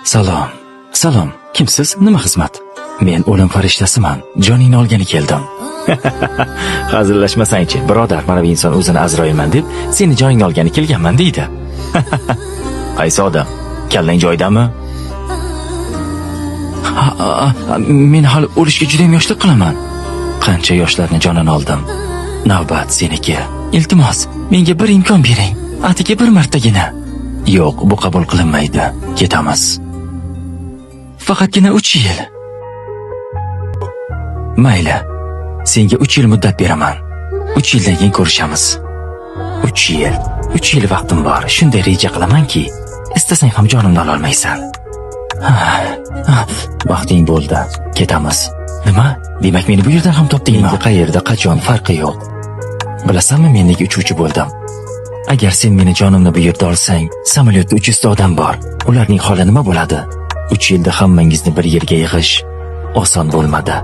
Salom. Salom. Kimsiz? Nima xizmat? Men o'lim farishtasiman. Joningni olgani keldim. Hazillashmasang-chi, birodar, mana bu inson o'zini Azroilman deb seni joningni olgani kelganman deydi. Qaysi odam? Kallang joyidami? Men hali o'lishga juda ham yoshlik qilaman. Qancha yoshlarni jonini oldim. Navbat seniki. Iltimos, menga bir imkon bering. Atigi bir martagina. Yo'q, bu qabul qilinmaydi. Ketamiz. Faqatgina 3 yil. Mayli. Senga 3 yil muddat beraman. 3 yildan keyin ko'rishamiz. 3 yil. 3 yil vaqtim bor. Shunday reja qilamanki, istasang ham jonimni ola olmaysan. Vaqting bo'ldi. Ketamiz. Nima? Demak meni bu yerdan ham topdingmi? Endi qayerda, qachon farqi yo'q. Bilasanmi, men nega uchuvchi bo'ldim? Agar sen meni jonimni bu yerda olsang, samolyotda 300 ta odam bor. Ularning holi nima bo'ladi? 3 yilda hammangizni bir yerga yig'ish oson bo'lmadi.